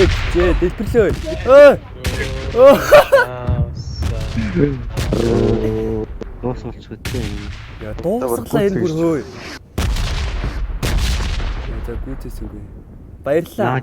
Дэлбэрлөө. Дуусгалчих үү. Яа дуусглаа энэ бүр хөөе. За гүйцээс үгүй. Баярлалаа.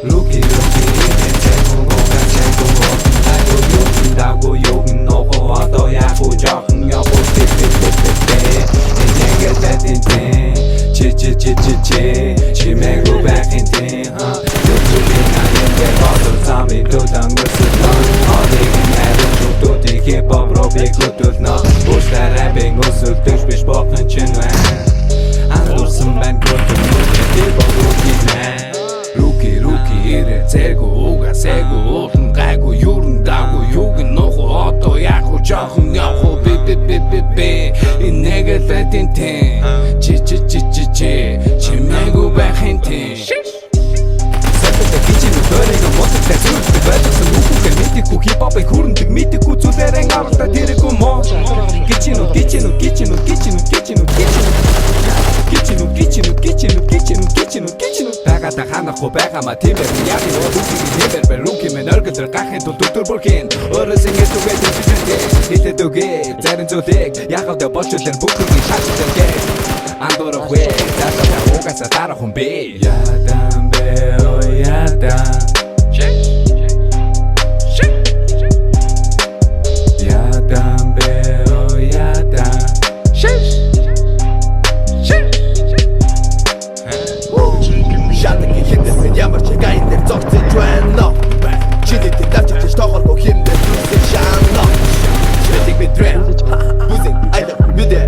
Looky, 다고 욕은 놓고 어떠야고 적응하고 내게 대딘데 치치치치치 치매고 백인데 요즘에 나에게 어떤 삶이 도당 것을 어디긴 내는 쪽도 되게 법으로 비고도 너 보시다라 뱅옷을 뜨시고 뻑한 친구야 안 웃음만 그렇게 무게 법으로 기네 루키 이래 재고 오가 세고 깔고 유른다고 욕은 놓고 어떠야고 적응하고 삐삐삐삐삐 이 내가 대딘데 치치치치치 치매고 백인데 새벽에 기치는 거리가 모습 대수를 배져서 누구가 믿고 힙합에 구른데 믿고 주대랭 알았다 디르고 뭐 Bagata hana ko baga ma timer yaki no duki timer beruki men örgötür kahin to tutur burkin Orası ngestu vedir bizende Hite dugi zerin zodik Yakavda boşutur bukurgi şaşıdır gek Andoro hue Zata da oga sa tara humbi Yadan be o yadan Yadan be o yadan Ямар ч гайн дээр зогцож байна. Чидээ тавчиж тоохоргүй хэмдэ зүсэж шаана. Чидээ би дрэм. Бүзэн айда бидэ.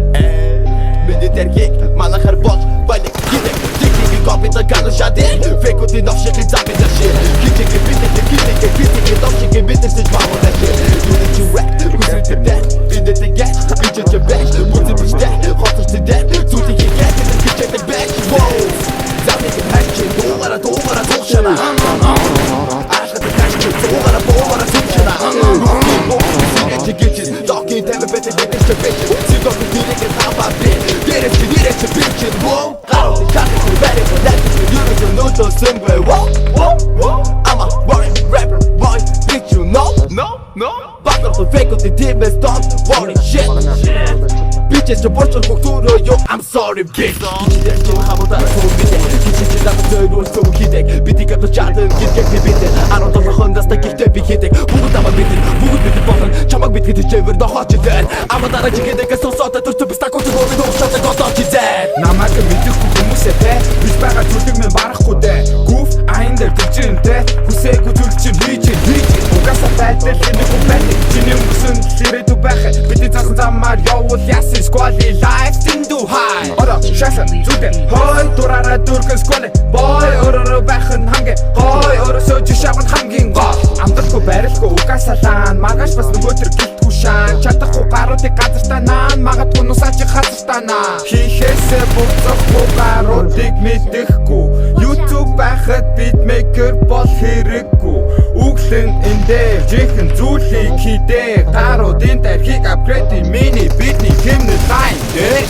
Бидэ тэрхик манахар бот баяг гидэ. Тикийг копита гано шадэ. Фекути новшиг запит даши. Кичиг бидэ новшиг бидэрсэж баавал даши. Юуны чи rap бүзэн тэрдэ. Бидэ тэгэж бичиж бэш. Бүзэн бичдэ. Хотож тэдэ. Зүтийг гээд кичиг бэш. Замик хачи дугара тухшана. Ашгад кашч дугара тухшана. Тикич токи тэвэ бэтэ бэтэ бэтэ. Сигок дирек хапа бэ. Дэрэж битч воо. Гараа чат бэрэ бэт. Юуны нөтө сэмбэ воо. I'm a boring rapper boy. Bitch you know. Багтар фэйк от тимээс don't worry shit. Bitches your boss culture yo I'm sorry bitch. Кичдэр чи хамтар суугдэ. Кичдэр дата зөөр суугдэ. Битиг авч чадсан гिसгэх битэ. 17 хондас та гихтэ би хийдэг. Бүгд аваа бид болон чамаг бид гэж чевэр дохооч зэн. Амадара чигэдэг сосота төртө бистакот гоо дуусаад готооч зэн. Намайг мэдэхгүй хүмүүсээ те. Бид байгаа зүйлийг минь барахгүй дээ. Гүф айн дээр төвчөнтэй. Хүсээгүй зүйл чинь хийж. Угасаа байдал энэ хүн байна. Чиний өмсөн ирээдүй байх. Бидний цаасан замаар явуул яасан squally life in do high. Ора шасан зүдэн. Хой дураараа дүргэн squally. Boy ороо байх нь хангэ. Гой оросоо жишаавн хамгийн гоо. Амдахгүй барилгүй угасаалаа. Маргааш бас нөгөөдөр гэлтгүй шаан. Чадахгүй гаруудыг газартаа наан. Магадгүй нусаач хазартаа. Хийхээсээ буцахгүй гаруудыг мэдэхгүй. YouTube байхад beatmaker бол хэрэггүй. Үглэн эндээ жихэн зүйлийг хийдэ. Гаруудын тархийг апгрейд миний бидний хэмнэл лайн дээ.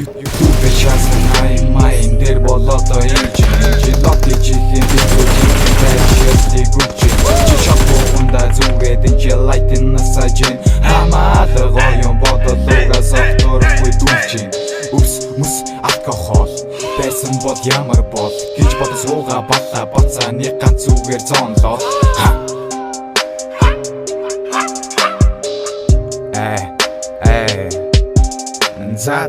YouTube шаасан хай майн дээр болоод ийж чи лотти чихэн битүүгийн байшилтыг үчи. Чи шапуунда зүгээд энэ лайтын насажин. Хамаалга гоён бодлогоос авторгүй дүүчин. Упс мус алкохол байсан бол ямар бол гэж бодож сууга бата бацаа нэг ганц зүгээр зонлоо. За